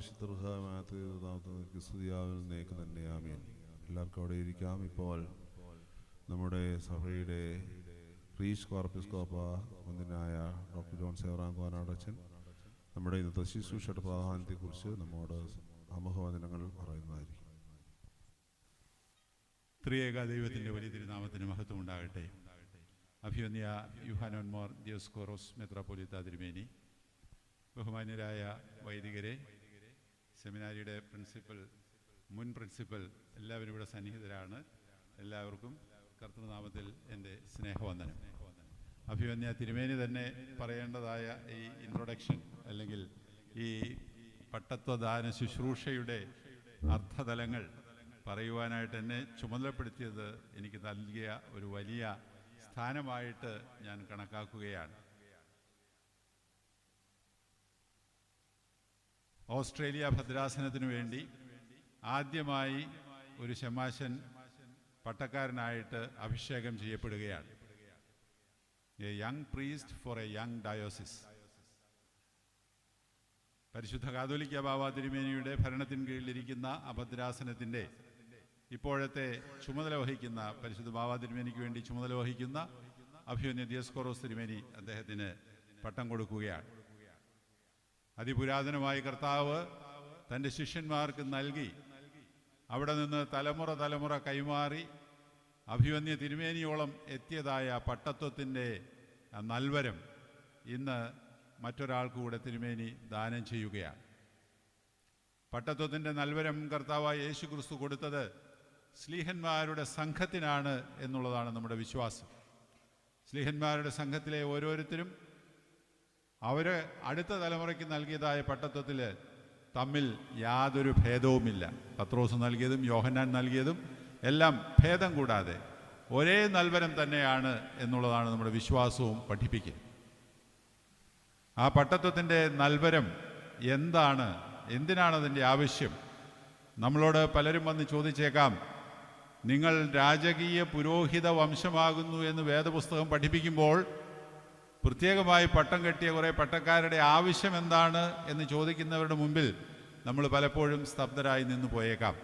പരിശുദ്ധ സ്തുതിയാവിൽ നേക്ക് തന്നെ ആമേൻ. എല്ലാവർക്കും അവിടെ ഇരിക്കാം. ഇപ്പോൾ നമ്മുടെ സഭയുടെ റീച്ച് കോർപ്പിസ്കോപ്പ മുന്നിനായ ഡോക്ടർ ജോൺ സേവറാം കോനാടച്ചൻ നമ്മുടെ ഇന്നത്തെ ശുശ്രൂഷയുടെ പ്രാധാന്യത്തെക്കുറിച്ച് നമ്മോട് ആമുഖവചനങ്ങൾ പറയുന്നതായിരിക്കും. ത്രിയേക ദൈവത്തിൻ്റെ വലിയ തിരുനാമത്തിന് മഹത്വം ഉണ്ടാകട്ടെ. അഭിവന്യ യുഹാനോൻ മോർ ദിയോസ്കോറോസ് മെത്രാപ്പൊലീത്ത തിരുമേനി, ബഹുമാന്യരായ വൈദികരെ, സെമിനാരിയുടെ പ്രിൻസിപ്പൽ, മുൻ പ്രിൻസിപ്പൽ, എല്ലാവരും ഇവിടെ സന്നിഹിതരാണ്. എല്ലാവർക്കും കർത്തൃനാമത്തിൽ എൻ്റെ സ്നേഹവന്ദനം. അഭിവന്യ തിരുമേനി തന്നെ പറയേണ്ടതായ ഈ ഇൻട്രൊഡക്ഷൻ അല്ലെങ്കിൽ ഈ പട്ടത്വദാന ശുശ്രൂഷയുടെ അർത്ഥതലങ്ങൾ പറയുവാനായിട്ട് എന്നെ ചുമതലപ്പെടുത്തിയത് എനിക്ക് നൽകിയ ഒരു വലിയ സ്ഥാനമായിട്ട് ഞാൻ കണക്കാക്കുകയാണ്. ഓസ്ട്രേലിയ ഭദ്രാസനത്തിനു വേണ്ടി ആദ്യമായി ഒരു ശമാശൻ പട്ടക്കാരനായിട്ട് അഭിഷേകം ചെയ്യപ്പെടുകയാണ്. A young priest for a young diocese. പരിശുദ്ധ കാതോലിക്ക ബാവ തിരുമേനിയുടെ ഭരണത്തിന് കീഴിലിരിക്കുന്ന ഭദ്രാസനത്തിൻ്റെ ഇപ്പോഴത്തെ ചുമതല വഹിക്കുന്ന, പരിശുദ്ധ ബാവ തിരുമേനിക്ക് വേണ്ടി ചുമതല വഹിക്കുന്ന അഭിവന്യ ദിയോസ്കോറോസ് തിരുമേനി അദ്ദേഹത്തിന് പട്ടം കൊടുക്കുകയാണ്. അതിപുരാതനമായ കർത്താവ് തൻ്റെ ശിഷ്യന്മാർക്ക് നൽകി, അവിടെ നിന്ന് തലമുറ കൈമാറി അഭിവന്യ തിരുമേനിയോളം എത്തിയതായ പട്ടത്വത്തിൻ്റെ നൽവരം ഇന്ന് മറ്റൊരാൾക്ക് കൂടെ തിരുമേനി ദാനം ചെയ്യുകയാണ്. പട്ടത്വത്തിൻ്റെ നൽവരം കർത്താവായ യേശു ക്രിസ്തു കൊടുത്തത് സ്ലീഹന്മാരുടെ സംഘത്തിനാണ് എന്നുള്ളതാണ് നമ്മുടെ വിശ്വാസം. സ്ലീഹന്മാരുടെ സംഘത്തിലെ ഓരോരുത്തരും അവർ അടുത്ത തലമുറയ്ക്ക് നൽകിയതായ പട്ടത്വത്തിൽ തമ്മിൽ യാതൊരു ഭേദവുമില്ല. പത്രോസ് നൽകിയതും യോഹന്നാൻ നൽകിയതും എല്ലാം ഭേദം കൂടാതെ ഒരേ നൽവരം തന്നെയാണ് എന്നുള്ളതാണ് നമ്മുടെ വിശ്വാസവും പഠിപ്പിക്കുക. ആ പട്ടത്വത്തിൻ്റെ നൽവരം എന്താണ്, എന്തിനാണ് അതിൻ്റെ ആവശ്യം? നമ്മളോട് പലരും വന്ന് ചോദിച്ചേക്കാം, നിങ്ങൾ രാജകീയ പുരോഹിത വംശമാകുന്നു എന്ന് വേദപുസ്തകം പഠിപ്പിക്കുമ്പോൾ പ്രത്യേകമായി പട്ടം കെട്ടിയ കുറേ പട്ടക്കാരുടെ ആവശ്യം എന്താണ് എന്ന് ചോദിക്കുന്നവരുടെ മുമ്പിൽ നമ്മൾ പലപ്പോഴും സ്തബ്ധരായി നിന്നു പോയേക്കാം.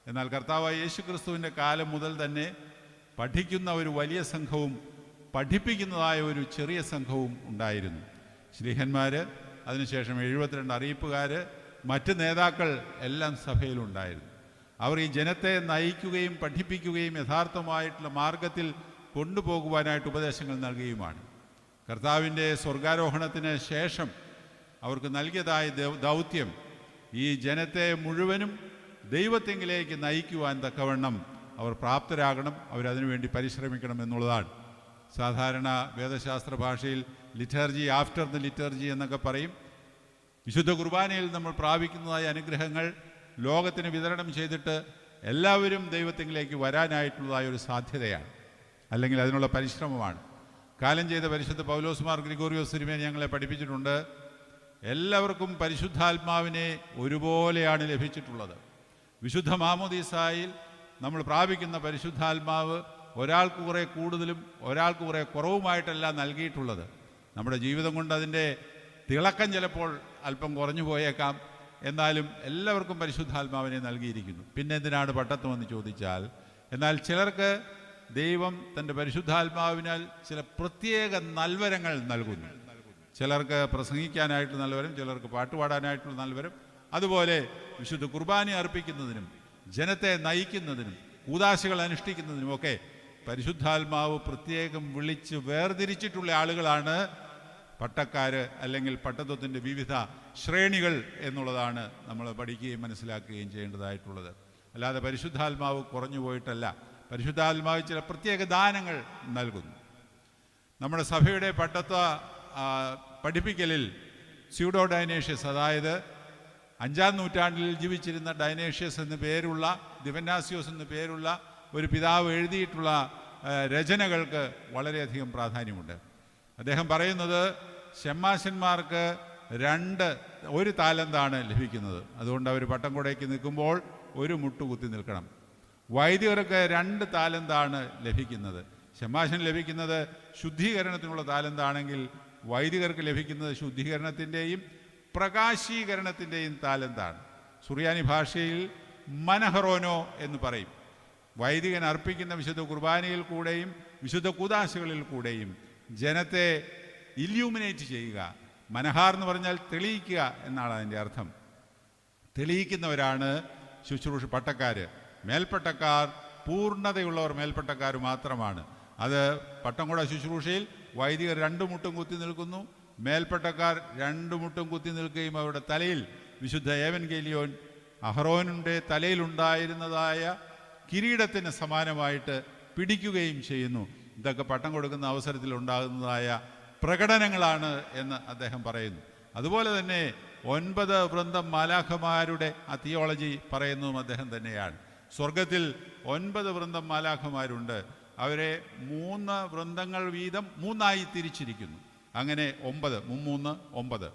എന്നാൽ കർത്താവായ യേശു ക്രിസ്തുവിൻ്റെ കാലം മുതൽ തന്നെ പഠിക്കുന്ന ഒരു വലിയ സംഘവും പഠിപ്പിക്കുന്നതായ ഒരു ചെറിയ സംഘവും ഉണ്ടായിരുന്നു. ശ്ലീഹന്മാർ, അതിനുശേഷം 72 അറിയിപ്പുകാർ, മറ്റ് നേതാക്കൾ എല്ലാം സഭയിലുണ്ടായിരുന്നു. അവർ ഈ ജനത്തെ നയിക്കുകയും പഠിപ്പിക്കുകയും യഥാർത്ഥമായിട്ടുള്ള മാർഗത്തിൽ കൊണ്ടുപോകുവാനായിട്ട് ഉപദേശങ്ങൾ നൽകുകയുമാണ്. കർത്താവിൻ്റെ സ്വർഗാരോഹണത്തിന് ശേഷം അവർക്ക് നൽകിയതായ ദൗത്യം ഈ ജനത്തെ മുഴുവനും ദൈവത്തെങ്കിലേക്ക് നയിക്കുവാൻ തക്കവണ്ണം അവർ പ്രാപ്തരാകണം, അവരതിനുവേണ്ടി പരിശ്രമിക്കണം എന്നുള്ളതാണ്. സാധാരണ വേദശാസ്ത്ര ഭാഷയിൽ ലിറ്റർജി, ആഫ്റ്റർ ദ ലിറ്റർജി എന്നൊക്കെ പറയും. വിശുദ്ധ കുർബാനയിൽ നമ്മൾ പ്രാപിക്കുന്നതായ അനുഗ്രഹങ്ങൾ ലോകത്തിന് വിതരണം ചെയ്തിട്ട് എല്ലാവരും ദൈവത്തെങ്കിലേക്ക് വരാനായിട്ടുള്ളതായ ഒരു സാധ്യതയാണ്, അല്ലെങ്കിൽ അതിനുള്ള പരിശ്രമമാണ്. കാലം ചെയ്ത പരിശുദ്ധ പൗലോസ് മാർ ഗ്രിഗോറിയോസ് തിരുമേനി ഞങ്ങളെ പഠിപ്പിച്ചിട്ടുണ്ട്, എല്ലാവർക്കും പരിശുദ്ധാത്മാവിനെ ഒരുപോലെയാണ് ലഭിച്ചിട്ടുള്ളത്. വിശുദ്ധ മാമോദീസായിൽ നമ്മൾ പ്രാപിക്കുന്ന പരിശുദ്ധാത്മാവ് ഒരാൾക്ക് കുറേ കൂടുതലും ഒരാൾക്ക് കുറേ കുറവുമായിട്ടല്ല നൽകിയിട്ടുള്ളത്. നമ്മുടെ ജീവിതം കൊണ്ട് അതിൻ്റെ തിളക്കം ചിലപ്പോൾ അല്പം കുറഞ്ഞു പോയേക്കാം, എന്നാലും എല്ലാവർക്കും പരിശുദ്ധാത്മാവിനെ നൽകിയിരിക്കുന്നു. പിന്നെ എന്തിനാണ് പട്ടത്വം എന്ന് ചോദിച്ചാൽ, എന്നാൽ ചിലർക്ക് ദൈവം തൻ്റെ പരിശുദ്ധാത്മാവിനാൽ ചില പ്രത്യേക നൽവരങ്ങൾ നൽകുന്നു. ചിലർക്ക് പ്രസംഗിക്കാനായിട്ടുള്ള നൽവരം, ചിലർക്ക് പാട്ടുപാടാനായിട്ടുള്ള നൽവരം, അതുപോലെ വിശുദ്ധ കുർബാന അർപ്പിക്കുന്നതിനും ജനത്തെ നയിക്കുന്നതിനും കൂദാശകൾ അനുഷ്ഠിക്കുന്നതിനുമൊക്കെ പരിശുദ്ധാത്മാവ് പ്രത്യേകം വിളിച്ച് വേർതിരിച്ചിട്ടുള്ള ആളുകളാണ് പട്ടക്കാർ, അല്ലെങ്കിൽ പട്ടത്വത്തിൻ്റെ വിവിധ ശ്രേണികൾ എന്നുള്ളതാണ് നമ്മൾ പഠിക്കുകയും മനസ്സിലാക്കുകയും ചെയ്യേണ്ടതായിട്ടുള്ളത്. അല്ലാതെ പരിശുദ്ധാത്മാവ് കുറഞ്ഞു പോയിട്ടല്ല. പരിശുദ്ധാത്മാവ് ചില പ്രത്യേക ദാനങ്ങൾ നൽകുന്നു. നമ്മുടെ സഭയുടെ പട്ടത്വ പഠിപ്പിക്കലിൽ സ്യൂഡോ ഡൈനേഷ്യസ്, അതായത് 5-ാം നൂറ്റാണ്ടിൽ ജീവിച്ചിരുന്ന ഡൈനേഷ്യസ് എന്ന് പേരുള്ള, ദിവന്നാസിയോസ് എന്ന് പേരുള്ള ഒരു പിതാവ് എഴുതിയിട്ടുള്ള രചനകൾക്ക് വളരെയധികം പ്രാധാന്യമുണ്ട്. അദ്ദേഹം പറയുന്നത് ശമ്മാശന്മാർക്ക് 1 താലന്താണ് ലഭിക്കുന്നത്. അതുകൊണ്ട് അവർ പട്ടം കൊടയ്ക്ക് നിൽക്കുമ്പോൾ ഒരു മുട്ടുകുത്തി നിൽക്കണം. വൈദികർക്ക് 2 താലന്താണ് ലഭിക്കുന്നത്. ശമ്മാശന് ലഭിക്കുന്നത് ശുദ്ധീകരണത്തിനുള്ള താലന്താണെങ്കിൽ വൈദികർക്ക് ലഭിക്കുന്നത് ശുദ്ധീകരണത്തിൻ്റെയും പ്രകാശീകരണത്തിൻ്റെയും താലന്താണ്. സുറിയാനി ഭാഷയിൽ മനഹറോനോ എന്ന് പറയും. വൈദികൻ അർപ്പിക്കുന്ന വിശുദ്ധ കുർബാനയിൽ കൂടെയും വിശുദ്ധ കൂദാശകളിൽ കൂടെയും ജനത്തെ ഇല്യൂമിനേറ്റ് ചെയ്യുക. മനഹാർ എന്ന് പറഞ്ഞാൽ തെളിയിക്കുക എന്നാണ് അതിൻ്റെ അർത്ഥം. തെളിയിക്കുന്നവരാണ് ശുശ്രൂഷ പട്ടക്കാർ. മേൽപ്പട്ടക്കാർ പൂർണ്ണതയുള്ളവർ മേൽപ്പട്ടക്കാർ മാത്രമാണ്. അത് പട്ടംകുട ശുശ്രൂഷയിൽ വൈദികർ 2 മുട്ടും കുത്തി നിൽക്കുന്നു. മേൽപ്പട്ടക്കാർ 2 മുട്ടും കുത്തി നിൽക്കുകയും അവരുടെ തലയിൽ വിശുദ്ധ ഏവൻഗേലിയോൻ അഹറോനിൻ്റെ തലയിലുണ്ടായിരുന്നതായ കിരീടത്തിന് സമാനമായിട്ട് പിടിക്കുകയും ചെയ്യുന്നു. ഇതൊക്കെ പട്ടം കൊടുക്കുന്ന അവസരത്തിൽ ഉണ്ടാകുന്നതായ പ്രകടനങ്ങളാണ് എന്ന് അദ്ദേഹം പറയുന്നു. അതുപോലെ തന്നെ 9 വൃന്ദം മാലാഖമാരുടെ ആ തിയോളജി പറയുന്നതും അദ്ദേഹം തന്നെയാണ്. സ്വർഗത്തിൽ 9 വൃന്ദം മാലാഖമാരുണ്ട്. അവരെ 3 വൃന്ദങ്ങൾ വീതം 3ആയി തിരിച്ചിരിക്കുന്നു. അങ്ങനെ 9 3 9.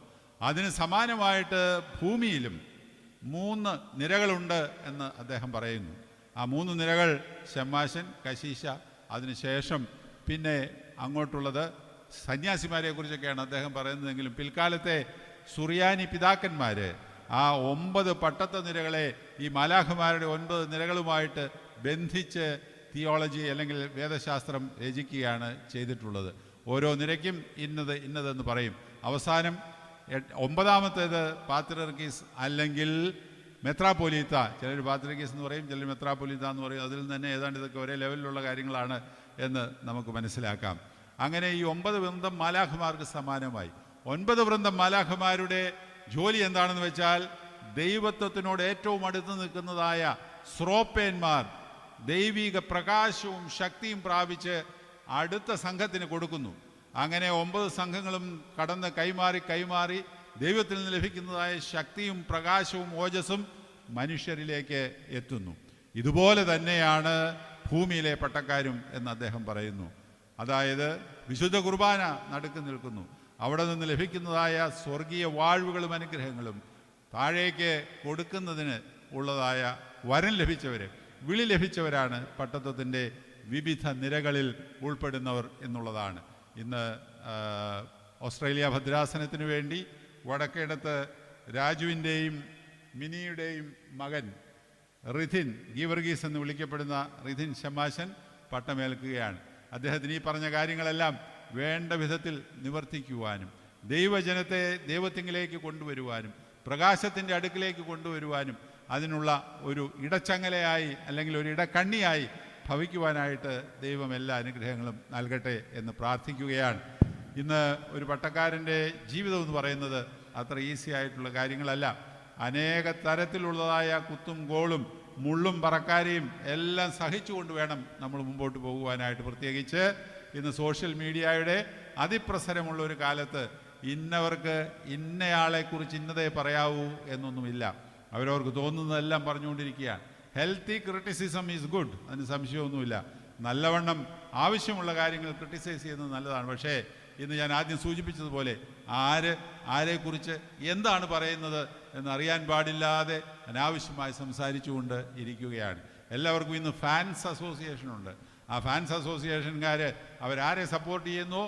അതിന് സമാനമായിട്ട് ഭൂമിയിലും 3 നിരകളുണ്ട് എന്ന് അദ്ദേഹം പറയുന്നു. ആ 3 നിരകൾ ഷമ്മാശൻ, കശീശ, അതിനുശേഷം പിന്നെ അങ്ങോട്ടുള്ളത് സന്യാസിമാരെ കുറിച്ചൊക്കെയാണ് അദ്ദേഹം പറയുന്നതെങ്കിലും പിൽക്കാലത്തെ സുറിയാനി പിതാക്കന്മാർ ആ 9 പട്ടത്ത നിരകളെ ഈ മാലാഖമാരുടെ 9 നിരകളുമായിട്ട് ബന്ധിച്ച് തിയോളജി അല്ലെങ്കിൽ വേദശാസ്ത്രം രചിക്കുകയാണ് ചെയ്തിട്ടുള്ളത്. ഓരോ നിരയ്ക്കും ഇന്നതെന്ന് പറയും. അവസാനം 9ാമത്തേത് പാത്രിയർക്കീസ് അല്ലെങ്കിൽ മെത്രാപ്പൊലീത്ത. ചിലർ പാത്രിയർക്കീസ് എന്ന് പറയും, ചിലർ മെത്രാപ്പൊലീത്ത എന്ന് പറയും. അതിൽ തന്നെ ഏതാണ്ട് ഇതൊക്കെ ഒരേ ലെവലിലുള്ള കാര്യങ്ങളാണ് എന്ന് നമുക്ക് മനസ്സിലാക്കാം. അങ്ങനെ ഈ 9 വൃന്ദം മാലാഖമാർക്ക് സമാനമായി 9 വൃന്ദം മാലാഖമാരുടെ ജോലി എന്താണെന്ന് വെച്ചാൽ ദൈവത്വത്തിനോട് ഏറ്റവും അടുത്ത് നിൽക്കുന്നതായ ശ്രോപ്പേന്മാർ ദൈവിക പ്രകാശവും ശക്തിയും പ്രാപിച്ച് അടുത്ത സംഘത്തിന് കൊടുക്കുന്നു. അങ്ങനെ 9 സംഘങ്ങളും കടന്ന് കൈമാറി ദൈവത്തിൽ നിന്ന് ലഭിക്കുന്നതായ ശക്തിയും പ്രകാശവും ഓജസ്സും മനുഷ്യരിലേക്ക് എത്തുന്നു. ഇതുപോലെ തന്നെയാണ് ഭൂമിയിലെ പട്ടക്കാരും എന്ന് അദ്ദേഹം പറയുന്നു. അതായത് വിശുദ്ധ കുർബാന നടുക്ക് നിൽക്കുന്നു. അവിടെ നിന്ന് ലഭിക്കുന്നതായ സ്വർഗീയ വാഴ്വുകളും അനുഗ്രഹങ്ങളും താഴേക്ക് കൊടുക്കുന്നതിന് ഉള്ളതായ വരം ലഭിച്ചവർ, വിളി ലഭിച്ചവരാണ് പട്ടത്വത്തിൻ്റെ വിവിധ നിരകളിൽ ഉൾപ്പെടുന്നവർ എന്നുള്ളതാണ്. ഇന്ന് ഓസ്ട്രേലിയ ഭദ്രാസനത്തിന് വേണ്ടി വടക്കേടത്ത് രാജുവിൻ്റെയും മിനിയുടെയും മകൻ റിഥിൻ ഗീവർഗീസ് എന്ന് വിളിക്കപ്പെടുന്ന റിഥിൻ ഷമ്മാശൻ പട്ടമേൽക്കുകയാണ്. അദ്ദേഹത്തിന് ഈ പറഞ്ഞ കാര്യങ്ങളെല്ലാം വേണ്ട വിധത്തിൽ നിവർത്തിക്കുവാനും ദൈവജനത്തെ ദൈവത്തിങ്കിലേക്ക് കൊണ്ടുവരുവാനും പ്രകാശത്തിൻ്റെ അടുക്കിലേക്ക് കൊണ്ടുവരുവാനും അതിനുള്ള ഒരു ഇടച്ചങ്ങലയായി അല്ലെങ്കിൽ ഒരു ഇടക്കണ്ണിയായി ഭവിക്കുവാനായിട്ട് ദൈവം എല്ലാ അനുഗ്രഹങ്ങളും നൽകട്ടെ എന്ന് പ്രാർത്ഥിക്കുകയാണ്. ഇന്ന് ഒരു പട്ടക്കാരൻ്റെ ജീവിതം എന്ന് പറയുന്നത് അത്ര ഈസി ആയിട്ടുള്ള കാര്യങ്ങളല്ല. അനേക തരത്തിലുള്ളതായ കുത്തും കോളും മുള്ളും പറക്കാരെയും എല്ലാം സഹിച്ചുകൊണ്ട് വേണം നമ്മൾ മുമ്പോട്ട് പോകുവാനായിട്ട്. പ്രത്യേകിച്ച് ഇന്ന് സോഷ്യൽ മീഡിയയുടെ അതിപ്രസരമുള്ള ഒരു കാലത്ത് ഇന്നവർക്ക് ഇന്നയാളെക്കുറിച്ച് ഇന്നതേ പറയാവൂ എന്നൊന്നുമില്ല. അവരവർക്ക് തോന്നുന്നതെല്ലാം പറഞ്ഞുകൊണ്ടിരിക്കുകയാണ്. ഹെൽത്തി ക്രിറ്റിസിസം ഈസ് ഗുഡ്, അതിന് സംശയമൊന്നുമില്ല. നല്ലവണ്ണം ആവശ്യമുള്ള കാര്യങ്ങൾ ക്രിട്ടിസൈസ് ചെയ്യുന്നത് നല്ലതാണ്. പക്ഷേ ഇന്ന് ഞാൻ ആദ്യം സൂചിപ്പിച്ചതുപോലെ ആരെക്കുറിച്ച് എന്താണ് പറയുന്നത് എന്നറിയാൻ പാടില്ലാതെ അനാവശ്യമായി സംസാരിച്ചുകൊണ്ട് ഇരിക്കുകയാണ്. എല്ലാവർക്കും ഇന്ന് ഫാൻസ് അസോസിയേഷനുണ്ട്. ആ ഫാൻസ് അസോസിയേഷൻകാർ അവരാരെ സപ്പോർട്ട് ചെയ്യുന്നോ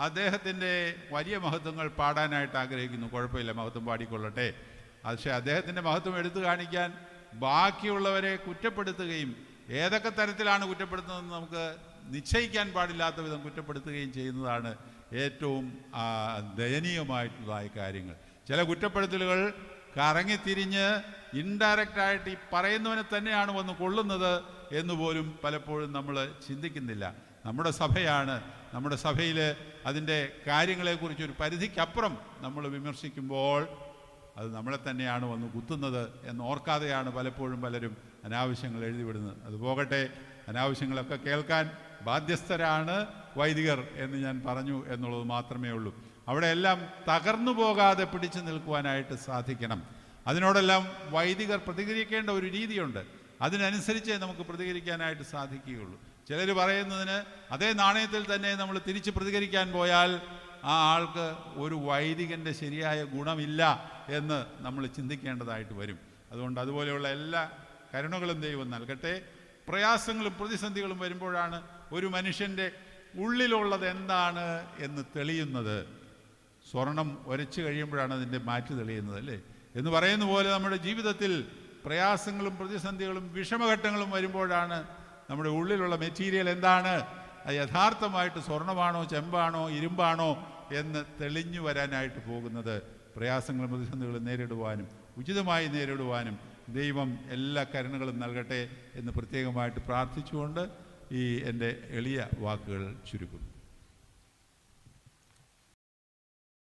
അദ്ദേഹത്തിൻ്റെ വലിയ മഹത്വങ്ങൾ പാടാനായിട്ട് ആഗ്രഹിക്കുന്നു. കുഴപ്പമില്ല, മഹത്വം പാടിക്കൊള്ളട്ടെ. പക്ഷേ അദ്ദേഹത്തിൻ്റെ മഹത്വം എടുത്തു കാണിക്കാൻ ബാക്കിയുള്ളവരെ കുറ്റപ്പെടുത്തുകയും ഏതൊക്കെ തരത്തിലാണ് കുറ്റപ്പെടുത്തുന്നതെന്ന് നമുക്ക് നിശ്ചയിക്കാൻ പാടില്ലാത്ത വിധം കുറ്റപ്പെടുത്തുകയും ചെയ്യുന്നതാണ് ഏറ്റവും ദയനീയമായിട്ടുള്ളതായ കാര്യങ്ങൾ. ചില കുറ്റപ്പെടുത്തലുകൾ കറങ്ങിത്തിരിഞ്ഞ് ഇൻഡയറക്റ്റായിട്ട് ഈ പറയുന്നവനെ തന്നെയാണ് വന്ന് കൊള്ളുന്നത് എന്നുപോലും പലപ്പോഴും നമ്മൾ ചിന്തിക്കുന്നില്ല. നമ്മുടെ സഭയാണ്, നമ്മുടെ സഭയിൽ അതിൻ്റെ കാര്യങ്ങളെക്കുറിച്ച് ഒരു പരിധിക്കപ്പുറം നമ്മൾ വിമർശിക്കുമ്പോൾ അത് നമ്മളെ തന്നെയാണ് വന്ന് കുത്തുന്നത് എന്നോർക്കാതെയാണ് പലപ്പോഴും പലരും അനാവശ്യങ്ങൾ എഴുതിവിടുന്നത്. അത് പോകട്ടെ, അനാവശ്യങ്ങളൊക്കെ കേൾക്കാൻ ബാധ്യസ്ഥരാണ് വൈദികർ എന്ന് ഞാൻ പറഞ്ഞു എന്നുള്ളത് മാത്രമേ ഉള്ളൂ. അവിടെയെല്ലാം തകർന്നു പോകാതെ പിടിച്ചു നിൽക്കുവാനായിട്ട് സാധിക്കണം. അതിനോടെല്ലാം വൈദികർ പ്രതികരിക്കേണ്ട ഒരു രീതിയുണ്ട്. അതിനനുസരിച്ചേ നമുക്ക് പ്രതികരിക്കാനായിട്ട് സാധിക്കുകയുള്ളൂ. ചിലർ പറയുന്നതിന് അതേ നാണയത്തിൽ തന്നെ നമ്മൾ തിരിച്ച് പ്രതികരിക്കാൻ പോയാൽ ആ ആൾക്ക് ഒരു വൈദികൻ്റെ ശരിയായ ഗുണമില്ല എന്ന് നമ്മൾ ചിന്തിക്കേണ്ടതായിട്ട് വരും. അതുകൊണ്ട് അതുപോലെയുള്ള എല്ലാ കരുണകളും ദൈവം നൽകട്ടെ. പ്രയാസങ്ങളും പ്രതിസന്ധികളും വരുമ്പോഴാണ് ഒരു മനുഷ്യൻ്റെ ഉള്ളിലുള്ളത് എന്താണ് എന്ന് തെളിയുന്നത്. സ്വർണം ഉരച്ച് കഴിയുമ്പോഴാണ് അതിൻ്റെ മാറ്റ് തെളിയുന്നത്, അല്ലേ? എന്ന് പറയുന്ന പോലെ നമ്മുടെ ജീവിതത്തിൽ പ്രയാസങ്ങളും പ്രതിസന്ധികളും വിഷമഘട്ടങ്ങളും വരുമ്പോഴാണ് നമ്മുടെ ഉള്ളിലുള്ള മെറ്റീരിയൽ എന്താണ്, അത് യഥാർത്ഥമായിട്ട് സ്വർണ്ണമാണോ ചെമ്പാണോ ഇരുമ്പാണോ എന്ന് തെളിഞ്ഞു വരാനായിട്ട് പോകുന്നത്. പ്രയാസങ്ങളും പ്രതിസന്ധികളും നേരിടുവാനും ഉചിതമായി നേരിടുവാനും ദൈവം എല്ലാ കരുണകളും നൽകട്ടെ എന്ന് പ്രത്യേകമായിട്ട് പ്രാർത്ഥിച്ചുകൊണ്ട് ഈ എൻ്റെ എളിയ വാക്കുകൾ ചുരുക്കുന്നു.